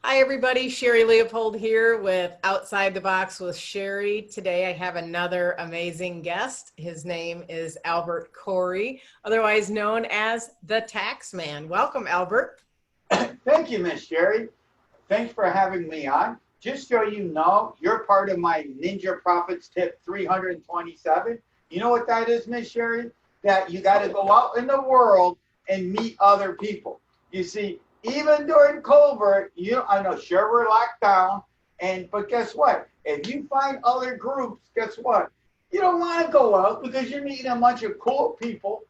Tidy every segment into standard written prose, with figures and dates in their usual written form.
Hi, everybody. Sherry Leopold here with Outside the Box with Sherry. Today I have another amazing guest. His name is Albert Corey, otherwise known as the Tax Man. Welcome, Albert. Thank you, Miss Sherry. Thanks for having me on. Just so you know, you're part of my Ninja Profits Tip 327. You know what that is, Miss Sherry? That you got to go out in the world and meet other people. You see, even during COVID, I know sure we're locked down, but guess what? If you find other groups, guess what? You don't want to go out because you're meeting a bunch of cool people.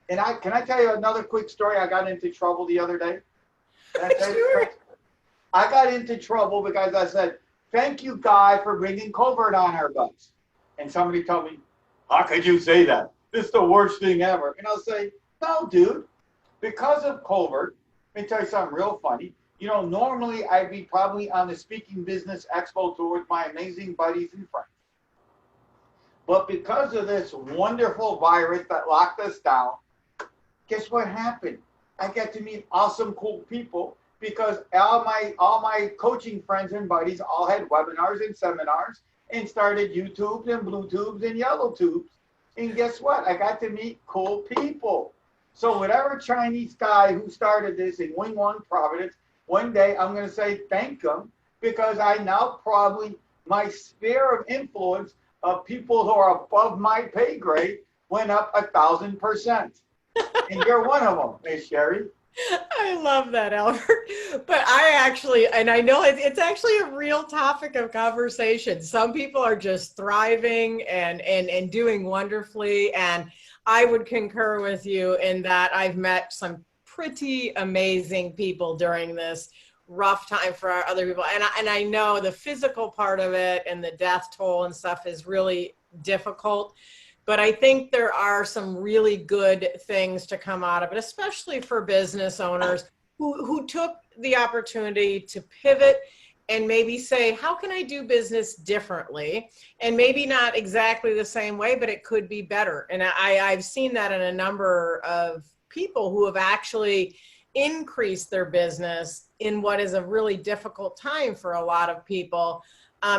And I can I tell you another quick story? I got into trouble the other day. Can I tell you Sure. this? I got into trouble because I said, thank you, God, for bringing COVID on our bus. And somebody told me, how could you say that? This is the worst thing ever. And I'll say, no, dude, because of COVID, let me tell you something real funny. Normally I'd be probably on the Speaking Business Expo tour with my amazing buddies and friends. But because of this wonderful virus that locked us down, guess what happened? I get to meet awesome, cool people because all my coaching friends and buddies all had webinars and seminars and started YouTubes and Blue Tubes and Yellow Tubes. And guess what? I got to meet cool people. So whatever Chinese guy who started this in Wingwon, Providence, one day I'm going to say thank him because I now probably my sphere of influence of people who are above my pay grade went up 1,000%. And you're one of them, Miss Sherry. I love that, Albert. But and I know it's actually a real topic of conversation. Some people are just thriving and doing wonderfully. And I would concur with you in that I've met some pretty amazing people during this rough time for our other people. And I know the physical part of it and the death toll and stuff is really difficult. But I think there are some really good things to come out of it, especially for business owners who took the opportunity to pivot and maybe say, how can I do business differently? And maybe not exactly the same way, but it could be better. And I've seen that in a number of people who have actually increased their business in what is a really difficult time for a lot of people.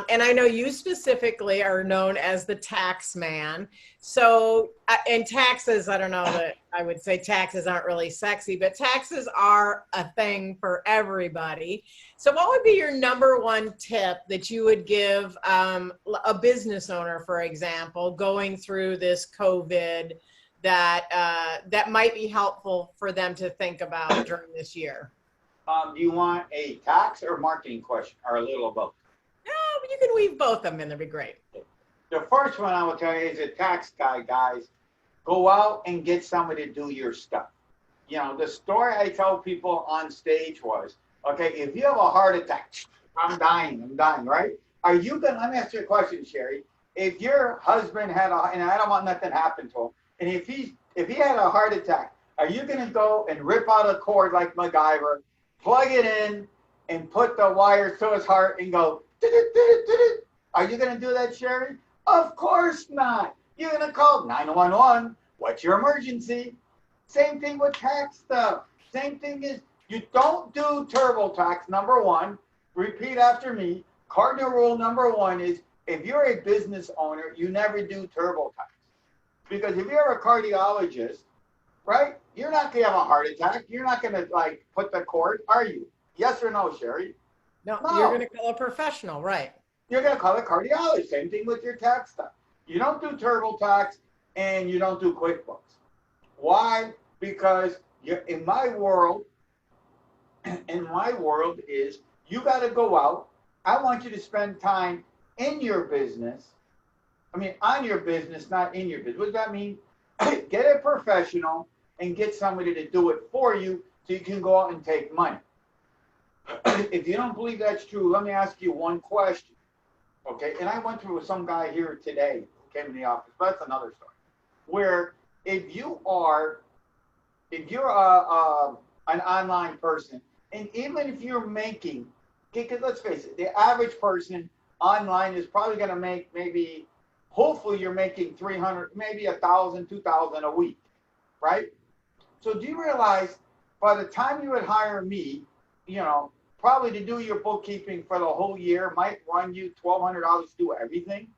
And I know you specifically are known as the tax man. So, and taxes, I don't know that I would say taxes aren't really sexy, but taxes are a thing for everybody. So, what would be your number one tip that you would give a business owner, for example, going through this COVID that might be helpful for them to think about during this year? Do you want a tax or marketing question or a little of both? You can weave both of them in, that'd be great. The first one I will tell you is a tax guy, guys. Go out and get somebody to do your stuff. The story I tell people on stage was, okay, if you have a heart attack, I'm dying, right? Let me ask you a question, Sherry. If your husband and I don't want nothing to happen to him, and if he had a heart attack, are you going to go and rip out a cord like MacGyver, plug it in, and put the wires to his heart and go, are you going to do that, Sherry? Of course not. You're going to call 911. What's your emergency? Same thing with tax stuff. Same thing is you don't do TurboTax, number one. Repeat after me. Cardinal rule number one is if you're a business owner, you never do TurboTax. Because if you're a cardiologist, right, you're not going to have a heart attack. You're not going to put the cord, are you? Yes or no, Sherry? No, you're going No. to call a professional, right? You're going to call it cardiology. Same thing with your tax stuff. You don't do TurboTax and you don't do QuickBooks. Why? Because in my world, is you got to go out. I want you to spend time in your business. I mean, on your business, not in your business. What does that mean? Get a professional and get somebody to do it for you so you can go out and take money. If you don't believe that's true, let me ask you one question. Okay, and I went through with some guy here today who came in the office, but that's another story. Where if you're an online person, and even if you're making, because let's face it, the average person online is probably going to make maybe, hopefully you're making 300, maybe 1,000, 2,000 a week, right? So do you realize by the time you would hire me, probably to do your bookkeeping for the whole year might run you $1,200 to do everything.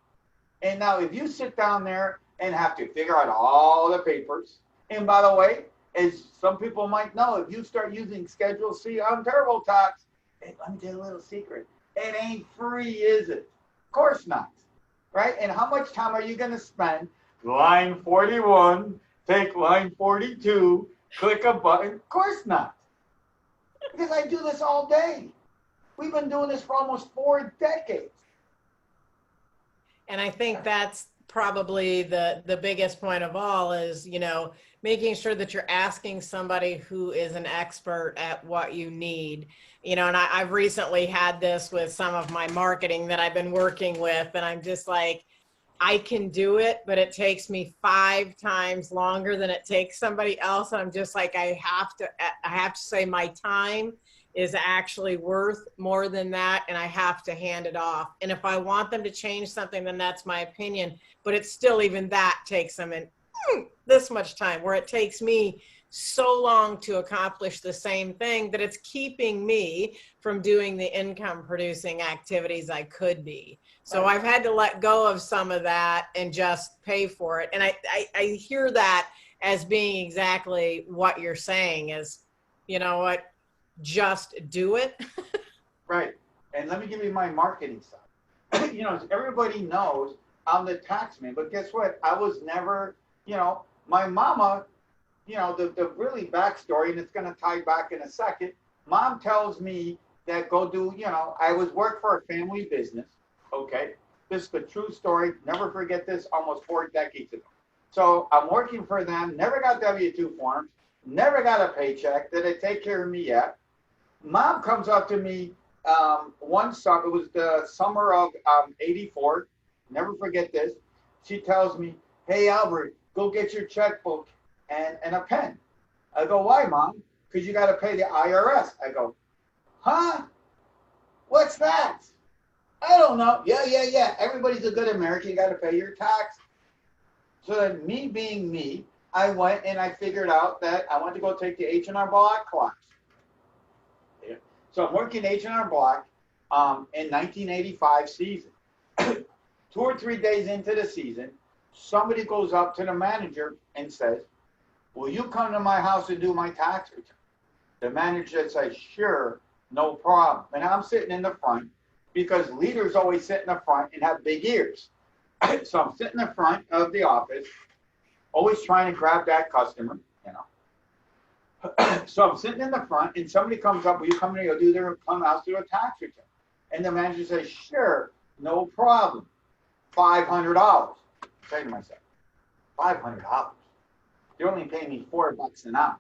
And now if you sit down there and have to figure out all the papers, and by the way, as some people might know, if you start using Schedule C on TurboTax, hey, let me tell you a little secret. It ain't free, is it? Of course not, right? And how much time are you going to spend? Line 41, take line 42, click a button. Of course not. Because I do this all day. We've been doing this for almost 4 decades. And I think that's probably the biggest point of all is, making sure that you're asking somebody who is an expert at what you need. And I've recently had this with some of my marketing that I've been working with, and I'm just like, I can do it, but it takes me 5 times longer than it takes somebody else. And I'm just like, I have to say my time is actually worth more than that, and I have to hand it off. And if I want them to change something, then that's my opinion. But it's still, even that takes them in this much time, where it takes me so long to accomplish the same thing that it's keeping me from doing the income producing activities I could be. So I've had to let go of some of that and just pay for it. And I hear that as being exactly what you're saying is, you know what, just do it. Right. And let me give you my marketing side. Everybody knows I'm the tax man, but guess what? I was never, my mama, the really backstory, and it's going to tie back in a second. Mom tells me that go do, I was work for a family business. Okay. This is the true story. Never forget this, almost 4 decades ago. So I'm working for them, never got W-2 forms, never got a paycheck. Did they take care of me yet? Mom comes up to me one summer, it was the summer of 84. Never forget this. She tells me, hey, Albert, go get your checkbook and a pen. I go, why, Mom? Because you got to pay the IRS. I go, huh? What's that? I don't know. Yeah. Everybody's a good American. You got to pay your tax. So then, me being me, I went and I figured out that I wanted to go take the H&R Block class. So I'm working H&R Block in 1985 season. 2 or 3 days into the season, somebody goes up to the manager and says, will you come to my house and do my tax return? The manager says, sure, no problem. And I'm sitting in the front because leaders always sit in the front and have big ears. So I'm sitting in the front of the office, always trying to grab that customer, So I'm sitting in the front and somebody comes up, will you come in and do their house do a tax return? And the manager says, sure, no problem. $500. I'm saying to myself, $500. They're only paying me $4 an hour.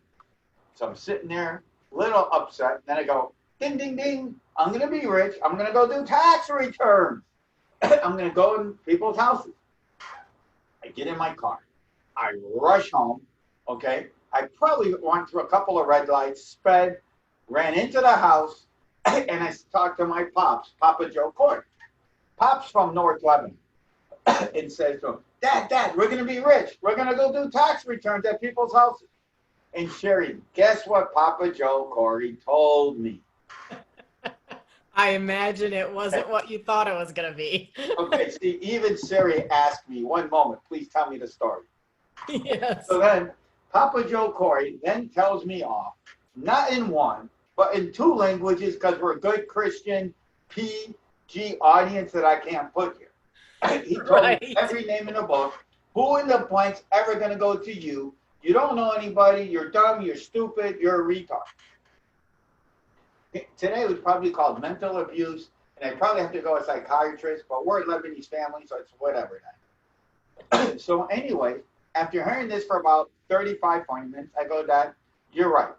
So I'm sitting there, a little upset. Then I go, ding, ding, ding. I'm going to be rich. I'm going to go do tax returns. I'm going to go in people's houses. I get in my car. I rush home. Okay. I probably went through a couple of red lights, sped, ran into the house, and I talked to my pops, Papa Joe Court. Pop's from North Lebanon. And says to him, Dad, we're going to be rich. We're going to go do tax returns at people's houses. And Sherry, guess what Papa Joe Corey told me? I imagine it wasn't what you thought it was going to be. Okay, see, even Sherry asked me, one moment, please tell me the story. Yes. So then Papa Joe Corey then tells me off, not in one, but in 2 languages, because we're a good Christian PG audience that I can't put here. He told me every name in the book. Who in the blank's ever going to go to you? You don't know anybody. You're dumb. You're stupid. You're a retard. Today it was probably called mental abuse, and I probably have to go to a psychiatrist, but we're a Lebanese family, so it's whatever. So anyway, after hearing this for about 35, 40 minutes, I go, Dad, you're right.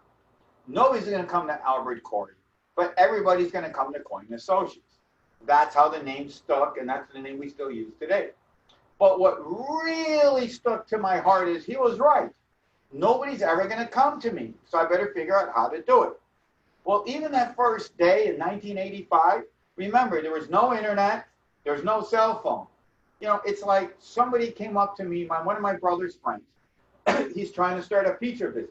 Nobody's going to come to Albert Corey, but everybody's going to come to Coin Associates. That's how the name stuck, and that's the name we still use today. But what really stuck to my heart is he was right. Nobody's ever going to come to me, so I better figure out how to do it. Well, even that first day in 1985, remember, there was no internet, there was no cell phone. It's like somebody came up to me, one of my brother's friends. He's trying to start a pizza business.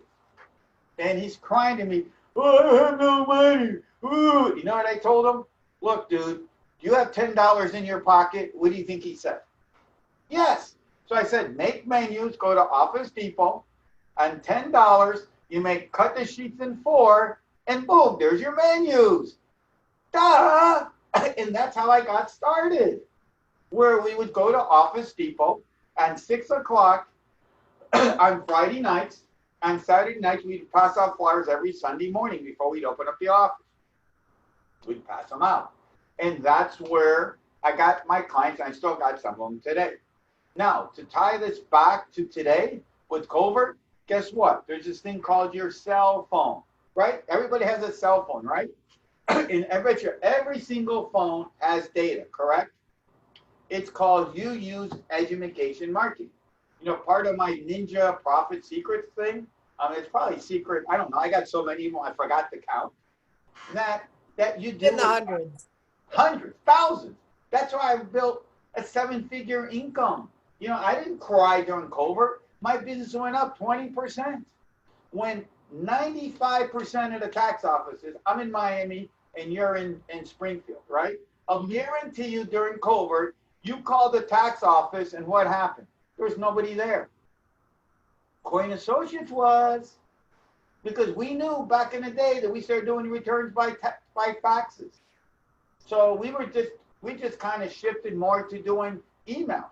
And he's crying to me, Oh, I have no money. Ooh. You know what I told him? Look, dude, you have $10 in your pocket. What do you think he said? Yes. So I said, make menus, go to Office Depot, and $10, you make cut the sheets in 4, and boom, there's your menus. Duh! And that's how I got started, where we would go to Office Depot at 6 o'clock on Friday nights. On Saturday nights, we'd pass out flyers every Sunday morning before we'd open up the office. We'd pass them out. And that's where I got my clients, and I still got some of them today. Now, to tie this back to today with covert, guess what? There's this thing called your cell phone, right? Everybody has a cell phone, right? And I bet you every single phone has data, correct? It's called you use education marketing. You know, part of my ninja profit secrets thing, it's probably secret. I don't know. I got so many of them, I forgot to count. That you do In the hundreds. Hundreds, thousands. That's why I built a 7-figure income. You know, I didn't cry during covert. My business went up 20%. When 95% of the tax offices, I'm in Miami and you're in Springfield, right? I'll guarantee you during covert, you call the tax office and what happened? There was nobody there. Coin Associates was, because we knew back in the day that we started doing returns by faxes. So we just kind of shifted more to doing email.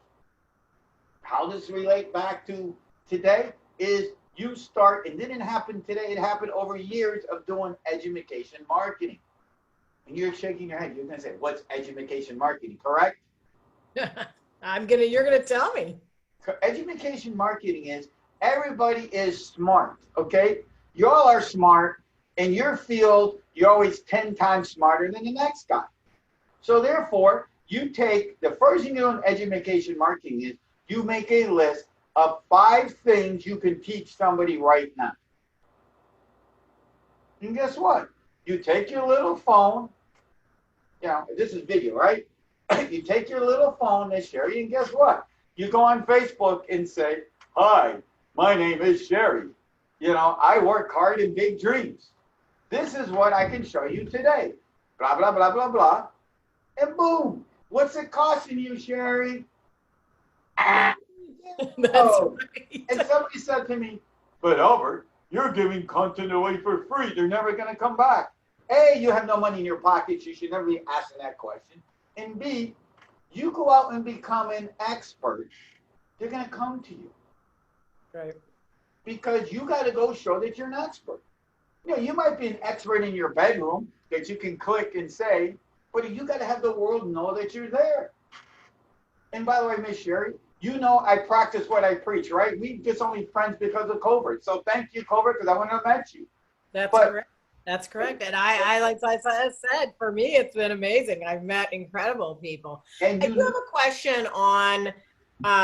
How does relate back to today is you start, it didn't happen today, it happened over years of doing education marketing. And you're shaking your head, you're gonna say, what's education marketing, correct? You're gonna tell me. Education marketing is everybody is smart, okay? You all are smart. In your field, you're always 10 times smarter than the next guy. So therefore, you take, the first thing you do in education marketing is you make a list of 5 things you can teach somebody right now. And guess what? You take your little phone, you know, this is video, right? You take your little phone, Miss Sherry, and guess what? You go on Facebook and say, hi, my name is Sherry. You know, I work hard in big dreams. This is what I can show you today. Blah, blah, blah, blah, blah. And boom. What's it costing you, Sherry? That's Oh. right. And somebody said to me, but Albert, you're giving content away for free. They're never going to come back. A, you have no money in your pockets. You should never be asking that question. And B, you go out and become an expert. They're going to come to you. Right. Because you got to go show that you're an expert. You know, you might be an expert in your bedroom that you can click and say, but you got to have the world know that you're there. And by the way, Miss Sherry, you know I practice what I preach, right? We just only friends because of covert. So thank you, covert, because I wouldn't have met you. That's correct. That's correct. And I like I said, for me, it's been amazing. I've met incredible people. And I do have a question on,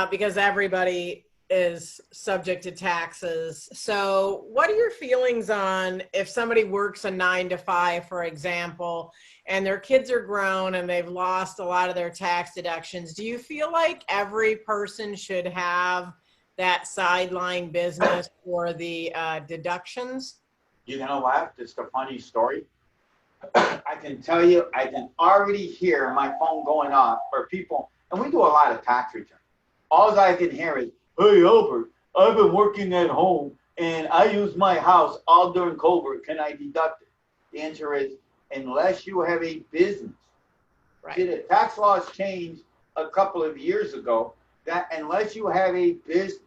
because everybody is subject to taxes. So what are your feelings on if somebody works a 9 to 5, for example, and their kids are grown and they've lost a lot of their tax deductions? Do you feel like every person should have that sideline business for the deductions? You're going to laugh. Just a funny story. I can tell you, I can already hear my phone going off for people, and we do a lot of tax returns. All I can hear is, hey, Albert, I've been working at home, and I use my house all during covert. Can I deduct it? The answer is, unless you have a business. Right. See, the tax laws changed a couple of years ago that unless you have a business,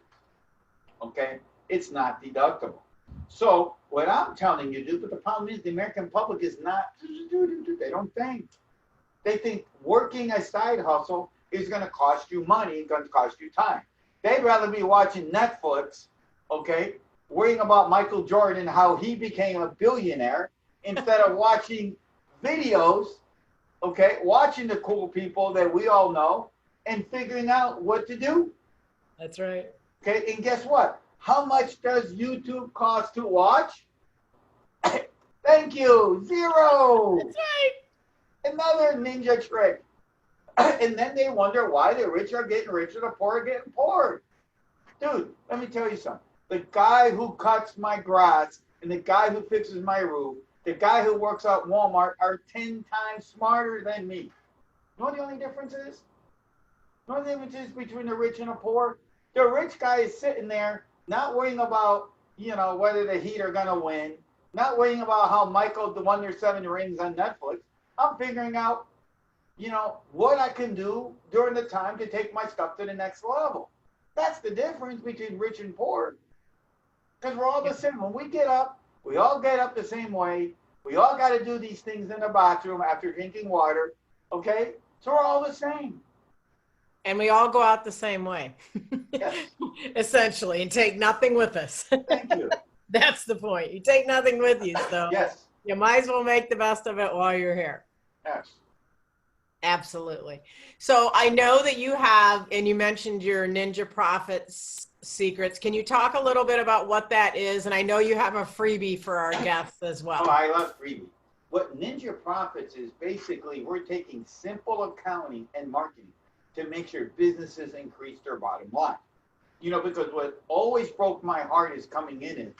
okay, it's not deductible. So what I'm telling you, dude, but the problem is the American public is not, they don't think. They think working a side hustle is going to cost you money, going to cost you time. They'd rather be watching Netflix, okay, worrying about Michael Jordan, how he became a billionaire, instead of watching videos, okay, watching the cool people that we all know and figuring out what to do. That's right. Okay, and guess what? How much does YouTube cost to watch? Thank you, 0. That's right. Another ninja trick. And then they wonder why the rich are getting richer, the poor are getting poorer. Dude, let me tell you something. The guy who cuts my grass and the guy who fixes my roof the guy who works at Walmart are 10 times smarter than me. You know what the only difference is? You know what the difference is between the rich and the poor? The rich guy is sitting there not worrying about, whether the Heat are going to win, not worrying about how Michael won their 7 rings on Netflix. I'm figuring out, what I can do during the time to take my stuff to the next level. That's the difference between rich and poor. Because we're all the same. When we get up, we all get up the same way. We all got to do these things in the bathroom after drinking water. Okay? So we're all the same. And we all go out the same way. Yes. Essentially, and take nothing with us. Thank you. That's the point. You take nothing with you. So yes. You might as well make the best of it while you're here. Yes. Absolutely. So I know that you have, and you mentioned your Ninja Profits secrets. Can you talk a little bit about what that is? And I know you have a freebie for our guests as well. Oh, I love freebie. What Ninja Profits is basically, we're taking simple accounting and marketing to make sure businesses increase their bottom line. Because what always broke my heart is coming in and,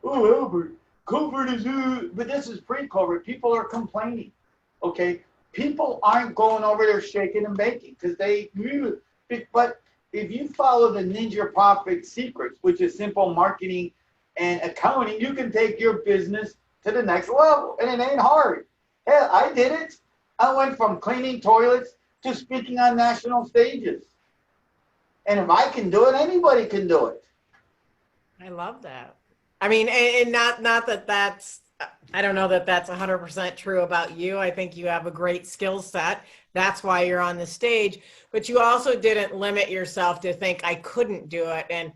oh, Albert, COVID is, but this is pre-COVID. People are complaining, okay? People aren't going over there shaking and baking because but if you follow the Ninja Profit secrets, which is simple marketing and accounting, you can take your business to the next level, and it ain't hard. Hell, I did it. I went from cleaning toilets to speaking on national stages. And if I can do it, anybody can do it. I love that. I mean, and not that that's, I don't know that that's 100% true about you. I think you have a great skill set. That's why you're on the stage. But you also didn't limit yourself to think I couldn't do it. And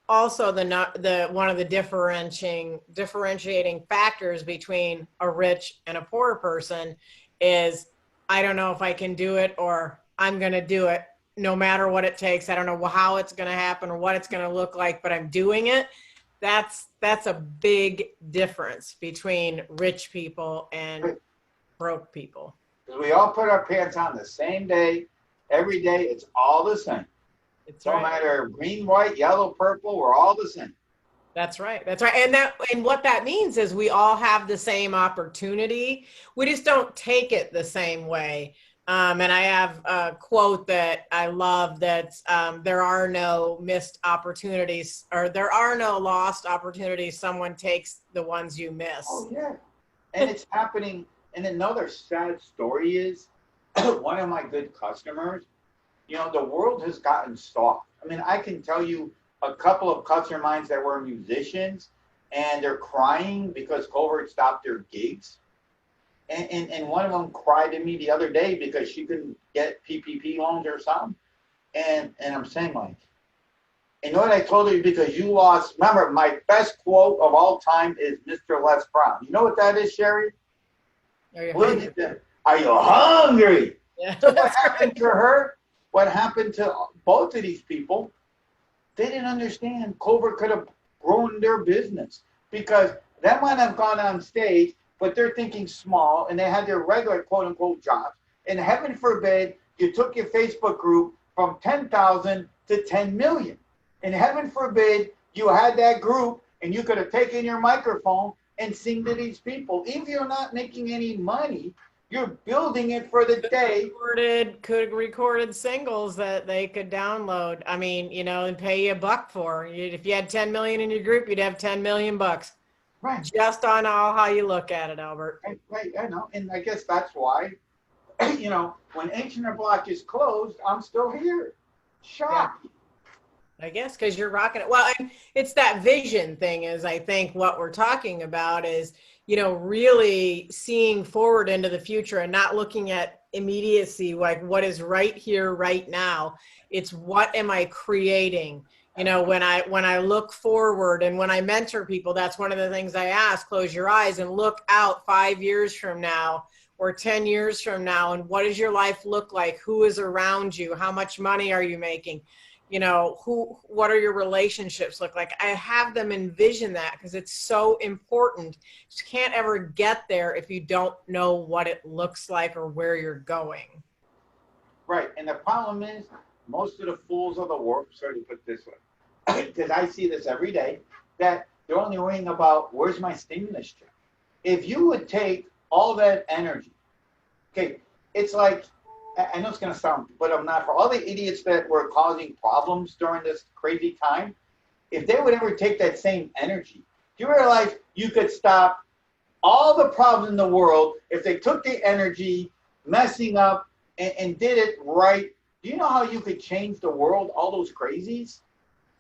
also the one of the differentiating factors between a rich and a poor person is I don't know if I can do it, or I'm going to do it no matter what it takes. I don't know how it's going to happen or what it's going to look like, but I'm doing it. That's a big difference between rich people and broke people. We all put our pants on the same day, every day. It's all the same. No matter green, white, yellow, purple, we're all the same. That's right. That's right. And what that means is we all have the same opportunity. We just don't take it the same way. And I have a quote that I love that's there are no missed opportunities, or there are no lost opportunities. Someone takes the ones you miss. Oh, yeah. And it's happening. And another sad story is one of my good customers, the world has gotten soft. I mean, I can tell you a couple of customer minds that were musicians, and they're crying because COVID stopped their gigs. And one of them cried to me the other day because she couldn't get PPP loans or something. And I'm saying, like, you know what I told her? Because you lost, remember, my best quote of all time is Mr. Les Brown. You know what that is, Sherry? Are you hungry? Are you hungry? Yeah. So what happened to her? What happened to both of these people? They didn't understand COVID could have grown their business, because they might have gone on stage, but they're thinking small, and they had their regular quote-unquote jobs. And heaven forbid, you took your Facebook group from 10,000 to 10 million. And heaven forbid, you had that group, and you could have taken your microphone and sing to these people. Even if you're not making any money, you're building it for the day. Recorded singles that they could download. I mean, and pay you $1 for. If you had 10 million in your group, you'd have 10 million bucks. Right. Just on how you look at it, Albert. Right. I know. And I guess that's why, when H&R Block is closed, I'm still here. Shocked. Yeah. I guess because you're rocking it. Well, it's that vision thing is, I think what we're talking about is, really seeing forward into the future and not looking at immediacy, like what is right here, right now. It's what am I creating? When I look forward and when I mentor people, that's one of the things I ask, close your eyes and look out 5 years from now or 10 years from now. And what does your life look like? Who is around you? How much money are you making? What are your relationships look like? I have them envision that because it's so important. You can't ever get there if you don't know what it looks like or where you're going. Right. And the problem is most of the fools of the world, sorry to put this way, because I see this every day, that they're only worrying about where's my stimulus check. if you would take all that energy, okay, it's like, I know it's going to sound, but I'm not, for all the idiots that were causing problems during this crazy time, if they would ever take that same energy, do you realize you could stop all the problems in the world if they took the energy messing up and did it right? Do you know how you could change the world, all those crazies,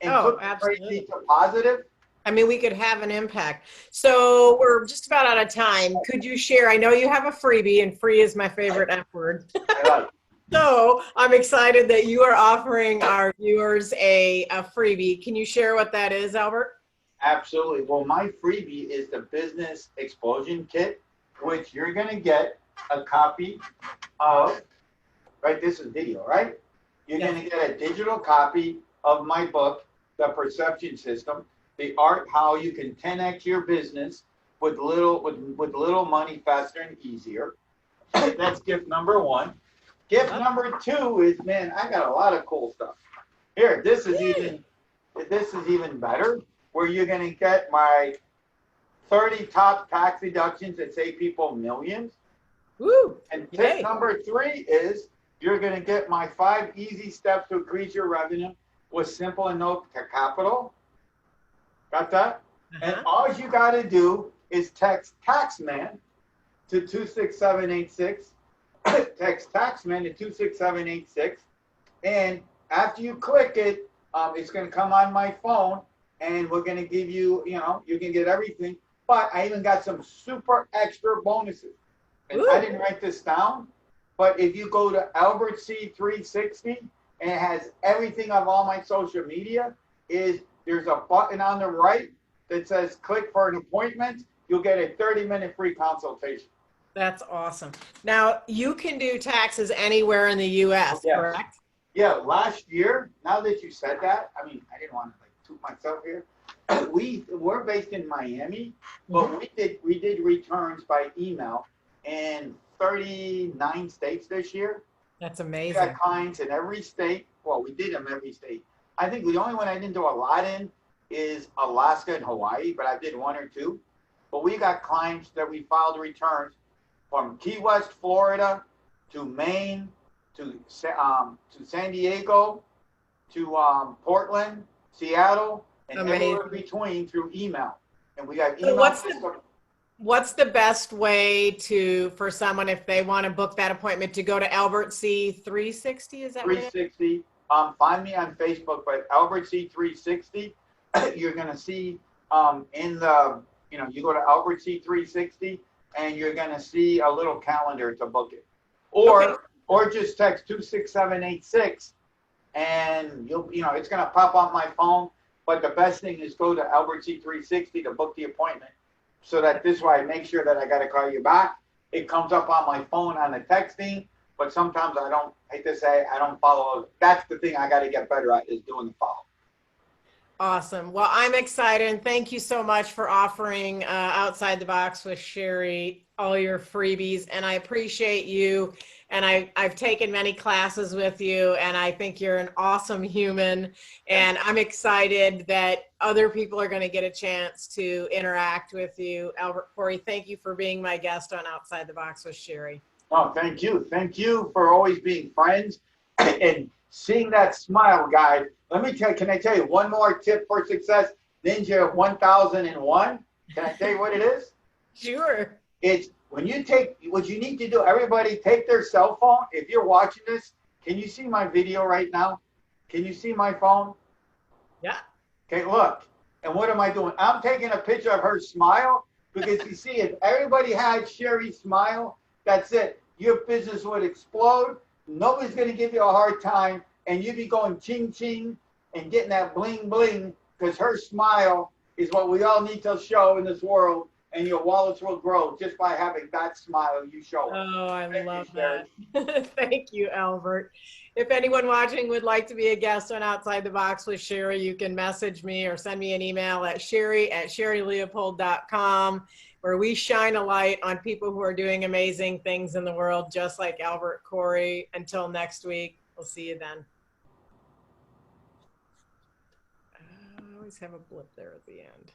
and Oh, put the crazy absolutely. to positive? I mean, we could have an impact. So we're just about out of time. Could you share? I know you have a freebie, and free is my favorite F word. I like it. So I'm excited that you are offering our viewers a freebie. Can you share what that is, Albert? Absolutely. Well, my freebie is the Business Explosion Kit, which you're going to get a copy of, right? This is video, right? You're Yes. going to get a digital copy of my book, The Perception System, the art how you can 10x your business with little money faster and easier. That's gift number one. Gift number two is, man, I got a lot of cool stuff. Here, this is even better, where you're going to get my 30 top tax deductions that save people millions. Woo! And tip Yay. number three is you're going to get my 5 easy steps to increase your revenue with simple and no capital. Got that? And all you got to do is text Taxman to 26786. Text Taxman to 26786. And after you click it, it's going to come on my phone, and we're going to give you, you can get everything. But I even got some super extra bonuses. And I didn't write this down, but if you go to Albert C360, and it has everything of all my social media, there's a button on the right that says click for an appointment. You'll get a 30-minute free consultation. That's awesome. Now, you can do taxes anywhere in the U.S., Yes. correct? Yeah, last year, now that you said that, I mean, I didn't want to toot myself here. We're based in Miami, but we did returns by email in 39 states this year. That's We amazing. got clients in every state. Well, we did them every state. I think the only one I didn't do a lot in is Alaska and Hawaii, but I did 1 or 2. But we got clients that we filed returns from Key West, Florida, to Maine, to San Diego, to Portland, Seattle, and everywhere in between through email. And we got email. So what's the best way for someone, if they want to book that appointment, to go to Albert C360? Is that 360. Find me on Facebook, but Albert C360. You're gonna see in the you go to Albert C360, and you're gonna see a little calendar to book it, or just text 26786, and it's gonna pop on my phone. But the best thing is go to Albert C360 to book the appointment, so that this way I make sure that I gotta call you back. It comes up on my phone on the texting, but sometimes I hate to say, I don't follow. That's the thing I gotta get better at, is doing the follow. Awesome. Well, I'm excited, and thank you so much for offering Outside the Box with Sherry all your freebies, and I appreciate you. And I've taken many classes with you, and I think you're an awesome human, and I'm excited that other people are going to get a chance to interact with you. Albert Corey, thank you for being my guest on Outside the Box with Sherry. Oh, thank you. Thank you for always being friends and seeing that smile, guys. Can I tell you one more tip for success? Ninja 1001. Can I tell you what it is? Sure. It's when you what you need to do, everybody take their cell phone. If you're watching this, can you see my video right now? Can you see my phone? Yeah. Okay, look. And what am I doing? I'm taking a picture of her smile, because you see, if everybody had Sherry's smile, that's it. Your business would explode. Nobody's going to give you a hard time, and you'd be going ching ching and getting that bling bling, because her smile is what we all need to show in this world, and your wallets will grow just by having that smile you show. Oh, I love that. Thank you, Albert. If anyone watching would like to be a guest on Outside the Box with Sherry, you can message me or send me an email at sherry@sherryleopold.com, where we shine a light on people who are doing amazing things in the world, just like Albert Corey. Until next week, we'll see you then. I always have a blip there at the end.